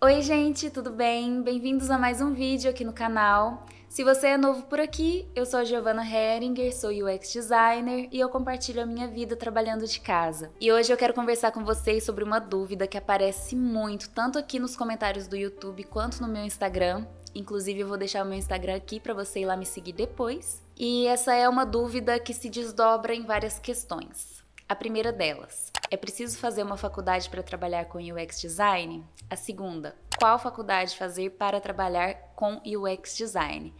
Oi gente, tudo bem? Bem-vindos a mais um vídeo aqui no canal. Se você é novo por aqui, eu sou a Giovanna Heringer, sou UX Designer e eu compartilho a minha vida trabalhando de casa. E hoje eu quero conversar com vocês sobre uma dúvida que aparece muito, tanto aqui nos comentários do YouTube quanto no meu Instagram. Inclusive eu vou deixar o meu Instagram aqui para você ir lá me seguir depois. E essa é uma dúvida que se desdobra em várias questões. A primeira delas, é preciso fazer uma faculdade para trabalhar com UX Design? A segunda, qual faculdade fazer para trabalhar com UX Design?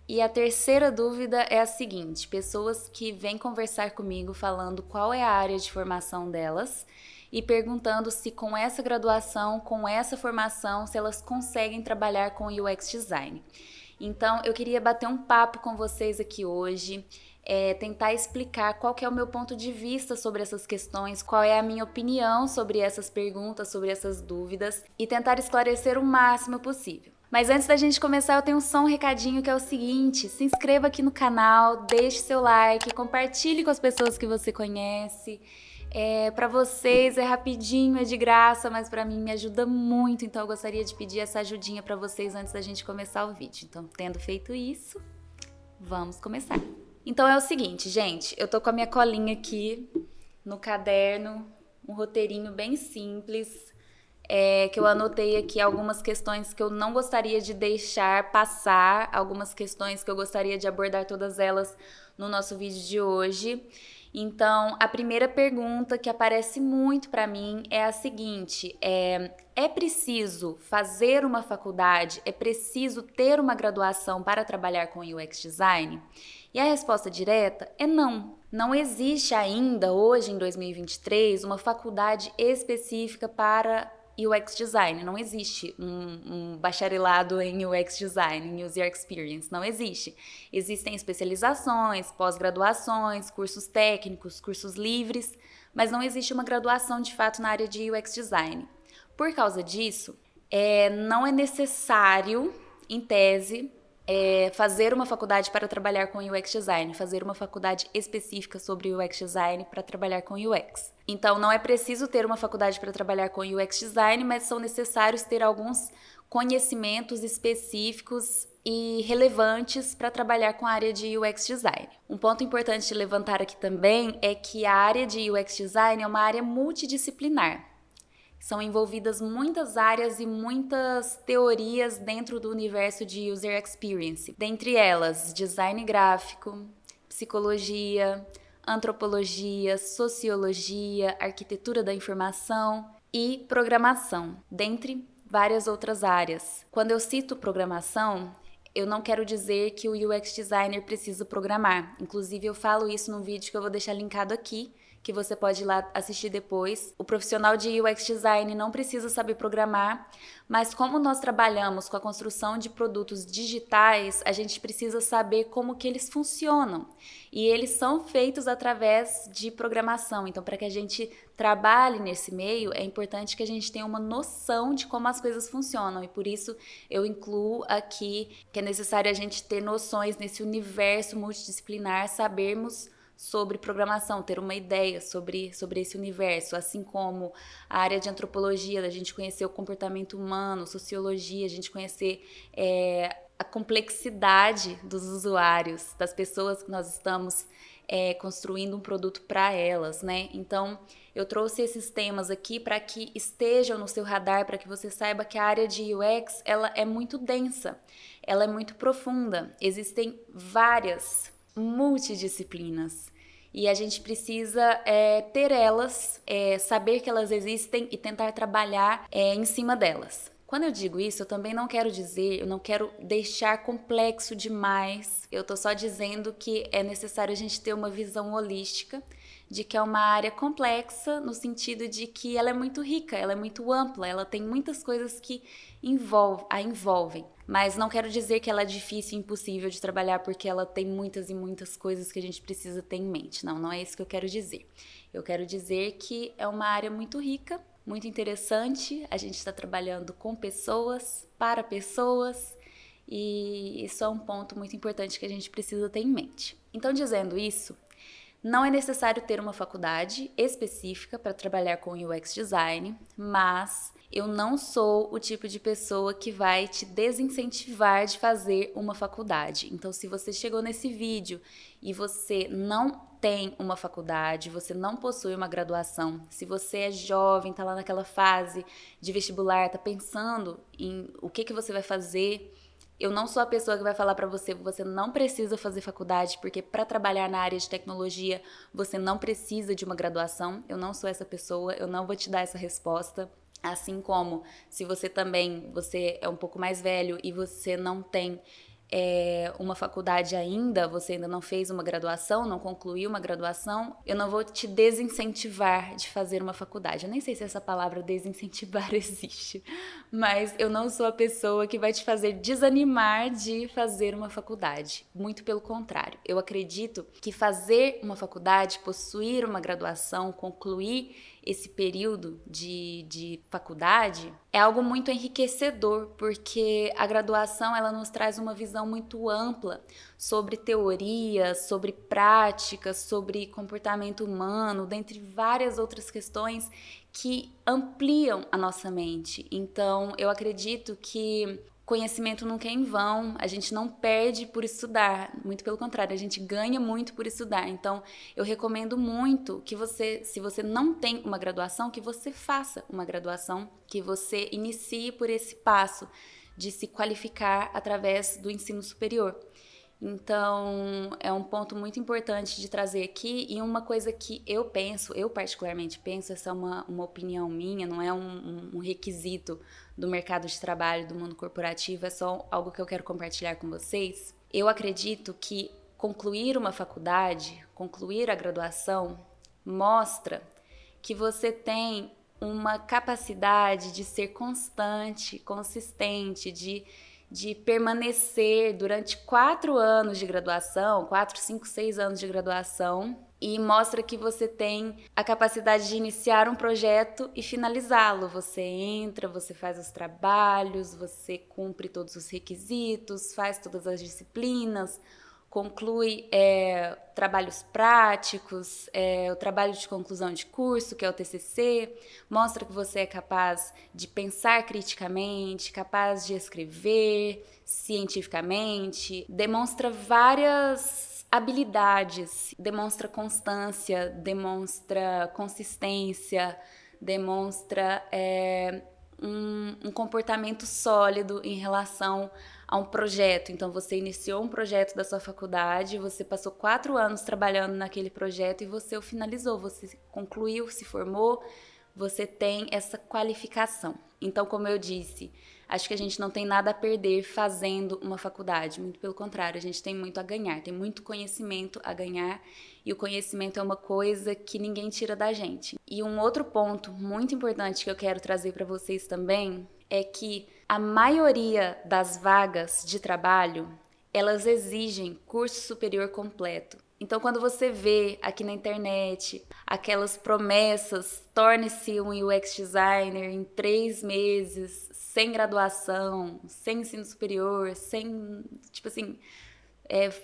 E a terceira dúvida é a seguinte, pessoas que vêm conversar comigo falando qual é a área de formação delas e perguntando se com essa graduação, com essa formação, se elas conseguem trabalhar com UX Design. Então, eu queria bater um papo com vocês aqui hoje, tentar explicar qual que é o meu ponto de vista sobre essas questões, qual é a minha opinião sobre essas perguntas, sobre essas dúvidas e tentar esclarecer o máximo possível. Mas antes da gente começar, eu tenho só um recadinho que é o seguinte: se inscreva aqui no canal, deixe seu like, compartilhe com as pessoas que você conhece. Para vocês é rapidinho, é de graça, mas para mim me ajuda muito, então eu gostaria de pedir essa ajudinha para vocês antes da gente começar o vídeo. Então, tendo feito isso, vamos começar. Então é o seguinte, gente, eu tô com a minha colinha aqui no caderno, um roteirinho bem simples, que eu anotei aqui algumas questões que eu não gostaria de deixar passar, algumas questões que eu gostaria de abordar todas elas no nosso vídeo de hoje. Então, a primeira pergunta que aparece muito para mim é a seguinte: é preciso fazer uma faculdade, é preciso ter uma graduação para trabalhar com UX Design? E a resposta direta é não. Não existe ainda, hoje em 2023, uma faculdade específica para UX Design. Não existe um bacharelado em UX Design, em User Experience. Não existe. Existem especializações, pós-graduações, cursos técnicos, cursos livres, mas não existe uma graduação de fato na área de UX Design. Por causa disso, não é necessário, em tese, fazer uma faculdade para trabalhar com UX Design, fazer uma faculdade específica sobre UX Design para trabalhar com UX. Então, não é preciso ter uma faculdade para trabalhar com UX Design, mas são necessários ter alguns conhecimentos específicos e relevantes para trabalhar com a área de UX Design. Um ponto importante de levantar aqui também é que a área de UX Design é uma área multidisciplinar. São envolvidas muitas áreas e muitas teorias dentro do universo de User Experience. Dentre elas, design gráfico, psicologia, antropologia, sociologia, arquitetura da informação e programação, dentre várias outras áreas. Quando eu cito programação, eu não quero dizer que o UX designer precisa programar. Inclusive, eu falo isso num vídeo que eu vou deixar linkado aqui, que você pode ir lá assistir depois. O profissional de UX Design não precisa saber programar, mas como nós trabalhamos com a construção de produtos digitais, a gente precisa saber como que eles funcionam. E eles são feitos através de programação. Então, para que a gente trabalhe nesse meio, é importante que a gente tenha uma noção de como as coisas funcionam. E por isso eu incluo aqui que é necessário a gente ter noções nesse universo multidisciplinar, sabermos sobre programação, ter uma ideia sobre esse universo, assim como a área de antropologia, da gente conhecer o comportamento humano, sociologia, a gente conhecer a complexidade dos usuários, das pessoas que nós estamos construindo um produto para elas, né? Então, eu trouxe esses temas aqui para que estejam no seu radar, para que você saiba que a área de UX, ela é muito densa, ela é muito profunda, existem várias multidisciplinas. E a gente precisa ter elas, saber que elas existem e tentar trabalhar em cima delas. Quando eu digo isso, eu também não quero dizer, eu não quero deixar complexo demais. Eu tô só dizendo que é necessário a gente ter uma visão holística de que é uma área complexa no sentido de que ela é muito rica, ela é muito ampla, ela tem muitas coisas que a envolvem. Mas não quero dizer que ela é difícil e impossível de trabalhar porque ela tem muitas e muitas coisas que a gente precisa ter em mente. Não, não é isso que eu quero dizer. Eu quero dizer que é uma área muito rica, muito interessante. A gente está trabalhando com pessoas, para pessoas, e isso é um ponto muito importante que a gente precisa ter em mente. Então, dizendo isso, não é necessário ter uma faculdade específica para trabalhar com UX Design, mas eu não sou o tipo de pessoa que vai te desincentivar de fazer uma faculdade. Então, se você chegou nesse vídeo e você não tem uma faculdade, você não possui uma graduação, se você é jovem, tá lá naquela fase de vestibular, tá pensando em o que você vai fazer, eu não sou a pessoa que vai falar para você, você não precisa fazer faculdade, porque para trabalhar na área de tecnologia, você não precisa de uma graduação. Eu não sou essa pessoa, eu não vou te dar essa resposta. Assim como se você é um pouco mais velho e você não tem uma faculdade ainda, você ainda não fez uma graduação, não concluiu uma graduação, eu não vou te desincentivar de fazer uma faculdade. Eu nem sei se essa palavra desincentivar existe, mas eu não sou a pessoa que vai te fazer desanimar de fazer uma faculdade. Muito pelo contrário. Eu acredito que fazer uma faculdade, possuir uma graduação, concluir esse período de faculdade é algo muito enriquecedor, porque a graduação ela nos traz uma visão muito ampla sobre teoria, sobre práticas, sobre comportamento humano, dentre várias outras questões que ampliam a nossa mente. Então, eu acredito que conhecimento nunca é em vão, a gente não perde por estudar, muito pelo contrário, a gente ganha muito por estudar. Então, eu recomendo muito que você, se você não tem uma graduação, que você faça uma graduação, que você inicie por esse passo de se qualificar através do ensino superior. Então, é um ponto muito importante de trazer aqui, e uma coisa que eu particularmente penso, essa é uma opinião minha, não é um requisito do mercado de trabalho, do mundo corporativo, é só algo que eu quero compartilhar com vocês. Eu acredito que concluir uma faculdade, concluir a graduação, mostra que você tem uma capacidade de ser constante, consistente, de permanecer durante 4 anos de graduação, 4, 5, 6 anos de graduação, e mostra que você tem a capacidade de iniciar um projeto e finalizá-lo. Você entra, você faz os trabalhos, você cumpre todos os requisitos, faz todas as disciplinas, conclui trabalhos práticos, o trabalho de conclusão de curso, que é o TCC, mostra que você é capaz de pensar criticamente, capaz de escrever cientificamente, demonstra várias habilidades, demonstra constância, demonstra consistência, demonstra um comportamento sólido em relação a um projeto. Então, você iniciou um projeto da sua faculdade, você passou 4 anos trabalhando naquele projeto e você o finalizou, você concluiu, se formou, você tem essa qualificação. Então, como eu disse, acho que a gente não tem nada a perder fazendo uma faculdade, muito pelo contrário, a gente tem muito a ganhar, tem muito conhecimento a ganhar, e o conhecimento é uma coisa que ninguém tira da gente. E um outro ponto muito importante que eu quero trazer para vocês também é que a maioria das vagas de trabalho, elas exigem curso superior completo. Então, quando você vê aqui na internet aquelas promessas, torne-se um UX designer em 3 meses, sem graduação, sem ensino superior, sem, tipo assim,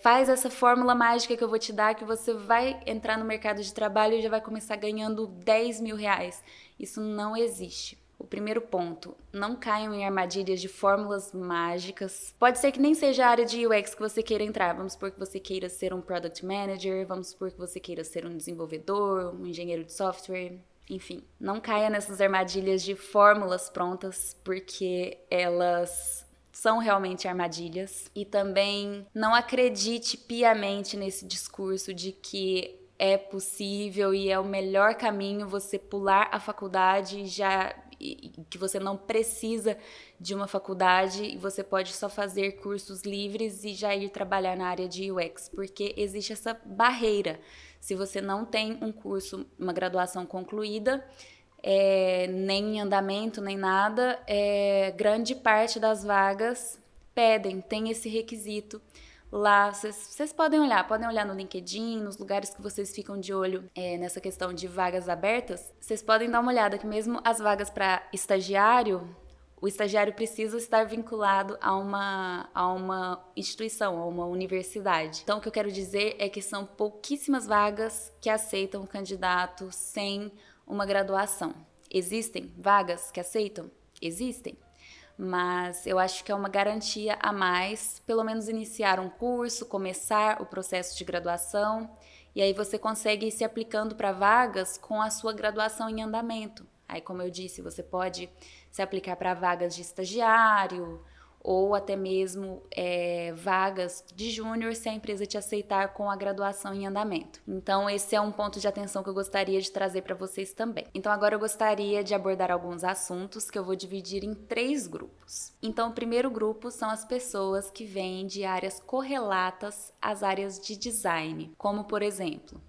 faz essa fórmula mágica que eu vou te dar, que você vai entrar no mercado de trabalho e já vai começar ganhando 10 mil reais. Isso não existe. O primeiro ponto, não caiam em armadilhas de fórmulas mágicas. Pode ser que nem seja a área de UX que você queira entrar. Vamos supor que você queira ser um Product Manager, vamos supor que você queira ser um desenvolvedor, um engenheiro de software, enfim. Não caia nessas armadilhas de fórmulas prontas, porque elas são realmente armadilhas. E também não acredite piamente nesse discurso de que é possível e é o melhor caminho você pular a faculdade e que você não precisa de uma faculdade e você pode só fazer cursos livres e já ir trabalhar na área de UX, porque existe essa barreira. Se você não tem um curso, uma graduação concluída, nem em andamento, nem nada, grande parte das vagas tem esse requisito. Lá, vocês podem olhar no LinkedIn, nos lugares que vocês ficam de olho nessa questão de vagas abertas. Vocês podem dar uma olhada que mesmo as vagas para estagiário, o estagiário precisa estar vinculado a uma instituição, a uma universidade. Então, o que eu quero dizer é que são pouquíssimas vagas que aceitam o candidato sem uma graduação. Existem vagas que aceitam? Existem. Mas eu acho que é uma garantia a mais, pelo menos iniciar um curso, começar o processo de graduação, e aí você consegue ir se aplicando para vagas com a sua graduação em andamento. Aí, como eu disse, você pode se aplicar para vagas de estagiário ou até mesmo vagas de júnior se a empresa te aceitar com a graduação em andamento. Então, esse é um ponto de atenção que eu gostaria de trazer para vocês também. Então, agora eu gostaria de abordar alguns assuntos que eu vou dividir em 3 grupos. Então, o primeiro grupo são as pessoas que vêm de áreas correlatas às áreas de design, como, por exemplo,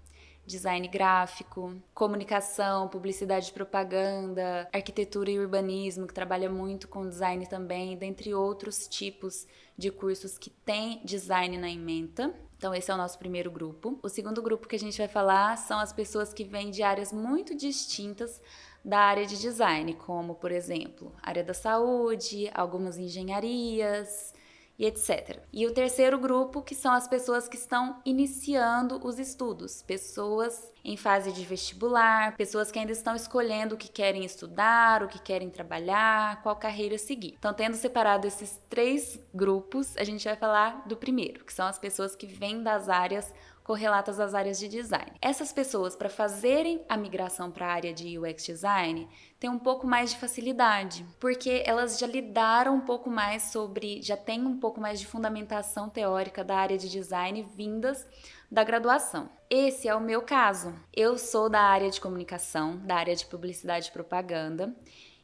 design gráfico, comunicação, publicidade e propaganda, arquitetura e urbanismo, que trabalha muito com design também, dentre outros tipos de cursos que tem design na ementa. Então, esse é o nosso primeiro grupo. O segundo grupo que a gente vai falar são as pessoas que vêm de áreas muito distintas da área de design, como, por exemplo, área da saúde, algumas engenharias, e etc. E o terceiro grupo, que são as pessoas que estão iniciando os estudos, pessoas em fase de vestibular, pessoas que ainda estão escolhendo o que querem estudar, o que querem trabalhar, qual carreira seguir. Então, tendo separado esses 3 grupos, a gente vai falar do primeiro, que são as pessoas que vêm das áreas correlatas às áreas de design. Essas pessoas, para fazerem a migração para a área de UX Design, têm um pouco mais de facilidade, porque elas já lidaram um pouco mais já têm um pouco mais de fundamentação teórica da área de design vindas da graduação. Esse é o meu caso. Eu sou da área de comunicação, da área de publicidade e propaganda,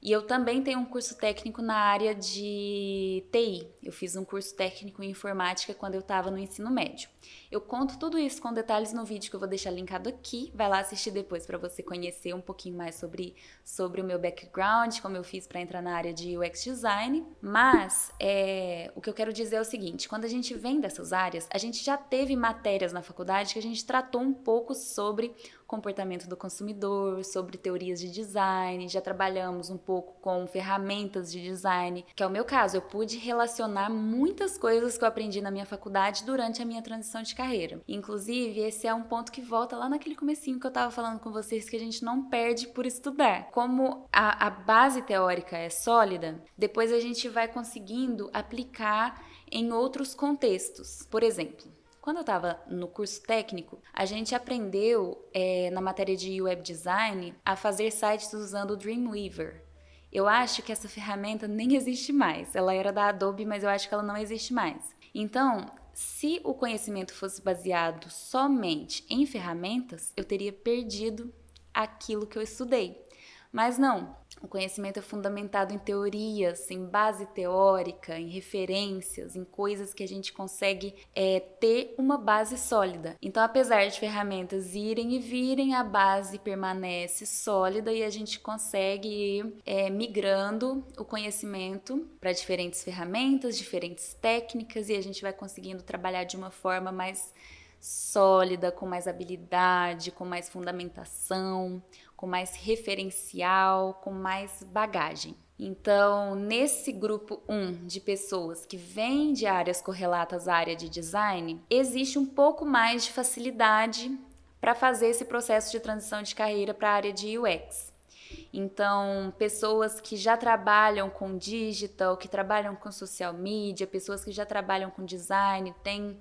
e eu também tenho um curso técnico na área de TI. Eu fiz um curso técnico em informática quando eu estava no ensino médio. Eu conto tudo isso com detalhes no vídeo que eu vou deixar linkado aqui. Vai lá assistir depois para você conhecer um pouquinho mais sobre o meu background, como eu fiz para entrar na área de UX Design. Mas o que eu quero dizer é o seguinte, quando a gente vem dessas áreas, a gente já teve matérias na faculdade que a gente tratou um pouco sobre comportamento do consumidor, sobre teorias de design, já trabalhamos um pouco com ferramentas de design, que é o meu caso. Eu pude relacionar muitas coisas que eu aprendi na minha faculdade durante a minha transição de carreira. Inclusive, esse é um ponto que volta lá naquele comecinho que eu tava falando com vocês, que a gente não perde por estudar. Como a base teórica é sólida, depois a gente vai conseguindo aplicar em outros contextos. Por exemplo, quando eu estava no curso técnico, a gente aprendeu na matéria de web design a fazer sites usando o Dreamweaver. Eu acho que essa ferramenta nem existe mais. Ela era da Adobe, mas eu acho que ela não existe mais. Então, se o conhecimento fosse baseado somente em ferramentas, eu teria perdido aquilo que eu estudei. Mas não, o conhecimento é fundamentado em teorias, em base teórica, em referências, em coisas que a gente consegue ter uma base sólida. Então, apesar de ferramentas irem e virem, a base permanece sólida e a gente consegue ir migrando o conhecimento para diferentes ferramentas, diferentes técnicas, e a gente vai conseguindo trabalhar de uma forma mais sólida, com mais habilidade, com mais fundamentação, com mais referencial, com mais bagagem. Então, nesse grupo 1 de pessoas que vêm de áreas correlatas à área de design, existe um pouco mais de facilidade para fazer esse processo de transição de carreira para a área de UX. Então, pessoas que já trabalham com digital, que trabalham com social media, pessoas que já trabalham com design, têm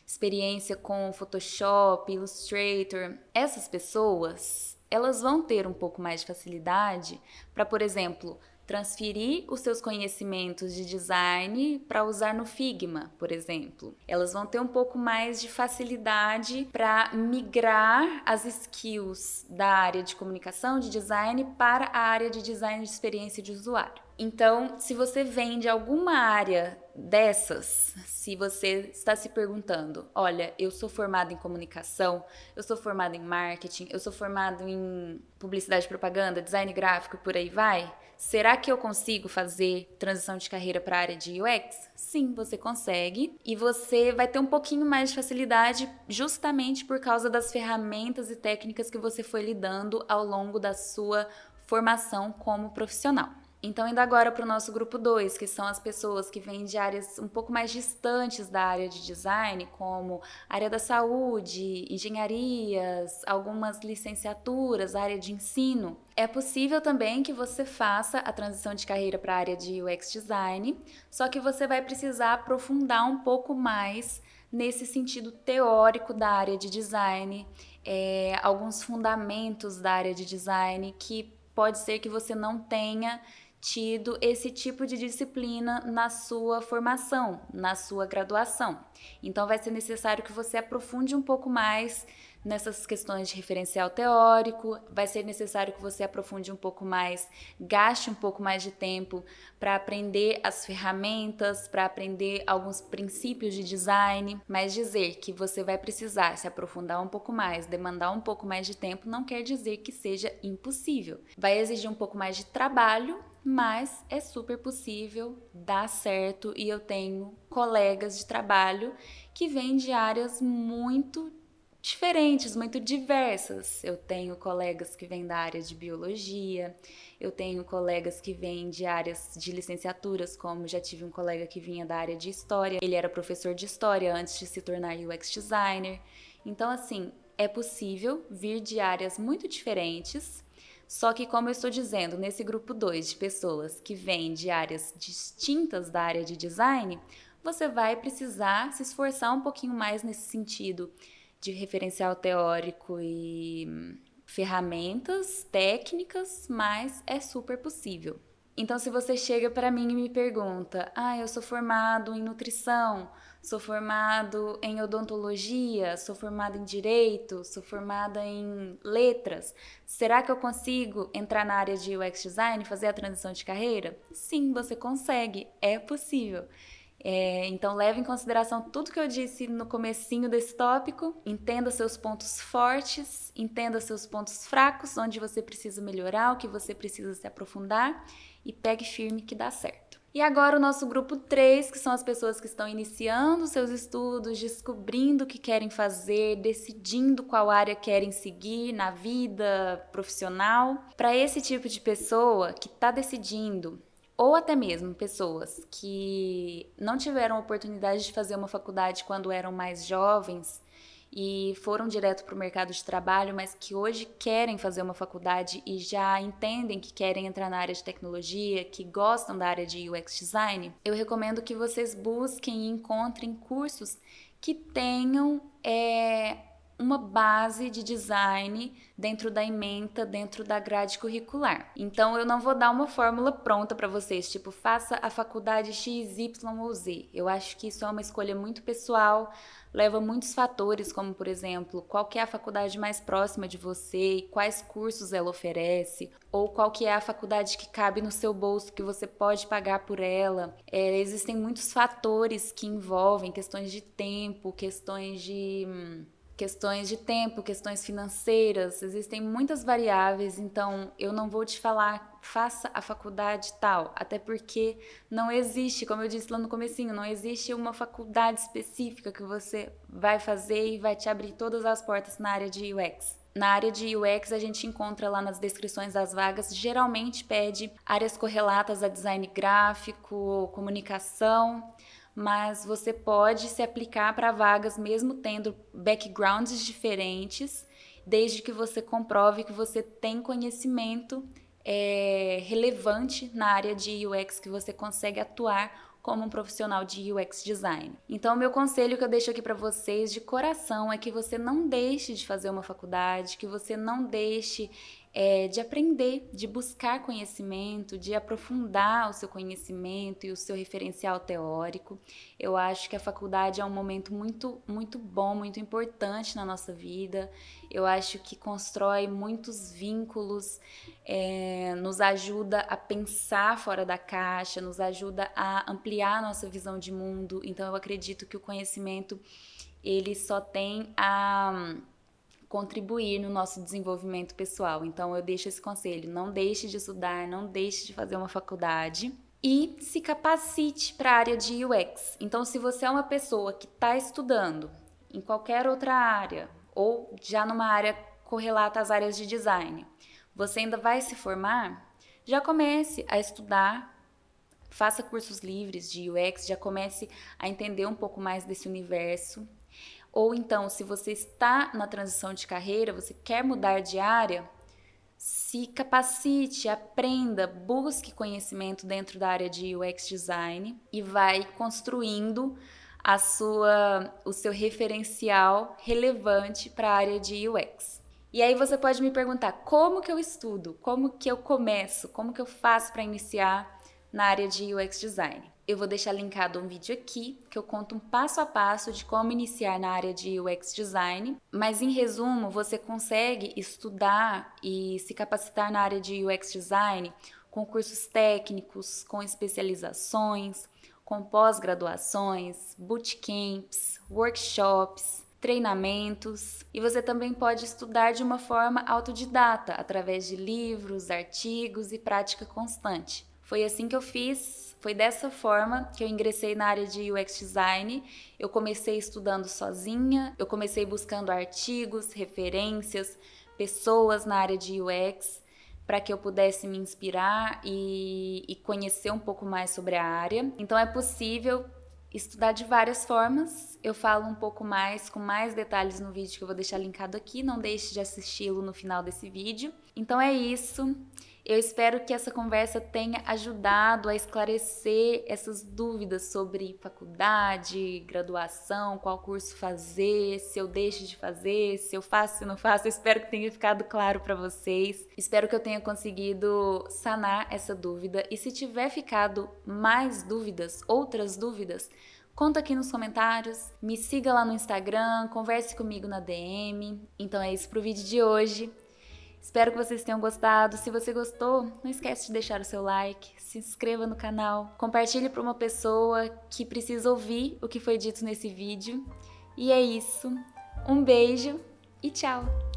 experiência com Photoshop, Illustrator, essas pessoas, elas vão ter um pouco mais de facilidade para, por exemplo, transferir os seus conhecimentos de design para usar no Figma, por exemplo. Elas vão ter um pouco mais de facilidade para migrar as skills da área de comunicação, de design, para a área de design de experiência de usuário. Então, se você vem de alguma área dessas, se você está se perguntando, olha, eu sou formado em comunicação, eu sou formado em marketing, eu sou formado em publicidade e propaganda, design gráfico, por aí vai, será que eu consigo fazer transição de carreira para a área de UX? Sim, você consegue, e você vai ter um pouquinho mais de facilidade justamente por causa das ferramentas e técnicas que você foi lidando ao longo da sua formação como profissional. Então, indo agora para o nosso grupo 2, que são as pessoas que vêm de áreas um pouco mais distantes da área de design, como área da saúde, engenharias, algumas licenciaturas, área de ensino. É possível também que você faça a transição de carreira para a área de UX design, só que você vai precisar aprofundar um pouco mais nesse sentido teórico da área de design, alguns fundamentos da área de design que pode ser que você não tenha tido esse tipo de disciplina na sua formação, na sua graduação. Então vai ser necessário que você aprofunde um pouco mais nessas questões de referencial teórico, vai ser necessário que você aprofunde um pouco mais, gaste um pouco mais de tempo para aprender as ferramentas, para aprender alguns princípios de design, mas dizer que você vai precisar se aprofundar um pouco mais, demandar um pouco mais de tempo, não quer dizer que seja impossível. Vai exigir um pouco mais de trabalho, mas é super possível, dá certo, e eu tenho colegas de trabalho que vêm de áreas muito diferentes, muito diversas. Eu tenho colegas que vêm da área de biologia, eu tenho colegas que vêm de áreas de licenciaturas, como já tive um colega que vinha da área de história, ele era professor de história antes de se tornar UX designer. Então, assim, é possível vir de áreas muito diferentes. Só que, como eu estou dizendo, nesse grupo 2 de pessoas que vêm de áreas distintas da área de design, você vai precisar se esforçar um pouquinho mais nesse sentido de referencial teórico e ferramentas técnicas, mas é super possível. Então, se você chega para mim e me pergunta: eu sou formado em nutrição, sou formado em odontologia, sou formado em direito, sou formada em letras, será que eu consigo entrar na área de UX design e fazer a transição de carreira? Sim, você consegue, é possível. Então leve em consideração tudo que eu disse no comecinho desse tópico, entenda seus pontos fortes, entenda seus pontos fracos, onde você precisa melhorar, o que você precisa se aprofundar, e pegue firme que dá certo. E agora o nosso grupo 3, que são as pessoas que estão iniciando seus estudos, descobrindo o que querem fazer, decidindo qual área querem seguir na vida profissional. Para esse tipo de pessoa que está decidindo, ou até mesmo pessoas que não tiveram oportunidade de fazer uma faculdade quando eram mais jovens e foram direto para o mercado de trabalho, mas que hoje querem fazer uma faculdade e já entendem que querem entrar na área de tecnologia, que gostam da área de UX design, eu recomendo que vocês busquem e encontrem cursos que tenham uma base de design dentro da ementa, dentro da grade curricular. Então eu não vou dar uma fórmula pronta para vocês, tipo, faça a faculdade X, Y ou Z. Eu acho que isso é uma escolha muito pessoal, leva muitos fatores, como por exemplo, qual que é a faculdade mais próxima de você e quais cursos ela oferece, ou qual que é a faculdade que cabe no seu bolso, que você pode pagar por ela. Existem muitos fatores que envolvem questões de tempo, questões de tempo, questões financeiras, existem muitas variáveis, então eu não vou te falar, faça a faculdade tal, até porque não existe, como eu disse lá no comecinho, não existe uma faculdade específica que você vai fazer e vai te abrir todas as portas na área de UX. Na área de UX, a gente encontra lá nas descrições das vagas, geralmente pede áreas correlatas a design gráfico, comunicação, mas você pode se aplicar para vagas mesmo tendo backgrounds diferentes, desde que você comprove que você tem conhecimento relevante na área de UX, que você consegue atuar como um profissional de UX design. Então, o meu conselho que eu deixo aqui para vocês de coração é que você não deixe de fazer uma faculdade, que você não deixe de aprender, de buscar conhecimento, de aprofundar o seu conhecimento e o seu referencial teórico. Eu acho que a faculdade é um momento muito, muito bom, muito importante na nossa vida. Eu acho que constrói muitos vínculos, nos ajuda a pensar fora da caixa, nos ajuda a ampliar a nossa visão de mundo. Então, eu acredito que o conhecimento, ele só tem a contribuir no nosso desenvolvimento pessoal. Então eu deixo esse conselho, não deixe de estudar, não deixe de fazer uma faculdade e se capacite para a área de UX. Então, se você é uma pessoa que está estudando em qualquer outra área ou já numa área correlata às áreas de design, você ainda vai se formar, já comece a estudar, faça cursos livres de UX, já comece a entender um pouco mais desse universo. Ou então, se você está na transição de carreira, você quer mudar de área, se capacite, aprenda, busque conhecimento dentro da área de UX Design e vai construindo o seu referencial relevante para a área de UX. E aí você pode me perguntar, como que eu estudo? Como que eu começo? Como que eu faço para iniciar na área de UX Design? Eu vou deixar linkado um vídeo aqui que eu conto um passo a passo de como iniciar na área de UX Design, mas em resumo, você consegue estudar e se capacitar na área de UX Design com cursos técnicos, com especializações, com pós-graduações, bootcamps, workshops, treinamentos, e você também pode estudar de uma forma autodidata, através de livros, artigos e prática constante. Foi assim que eu fiz, foi dessa forma que eu ingressei na área de UX Design. Eu comecei estudando sozinha, eu comecei buscando artigos, referências, pessoas na área de UX, para que eu pudesse me inspirar e conhecer um pouco mais sobre a área. Então é possível estudar de várias formas. Eu falo um pouco mais, com mais detalhes no vídeo que eu vou deixar linkado aqui. Não deixe de assisti-lo no final desse vídeo. Então é isso. Eu espero que essa conversa tenha ajudado a esclarecer essas dúvidas sobre faculdade, graduação, qual curso fazer, se eu deixo de fazer, se eu faço, se não faço. Eu espero que tenha ficado claro para vocês. Espero que eu tenha conseguido sanar essa dúvida. E se tiver ficado mais dúvidas, outras dúvidas, conta aqui nos comentários, me siga lá no Instagram, converse comigo na DM. Então é isso pro vídeo de hoje. Espero que vocês tenham gostado. Se você gostou, não esquece de deixar o seu like, se inscreva no canal, compartilhe para uma pessoa que precisa ouvir o que foi dito nesse vídeo. E é isso. Um beijo e tchau!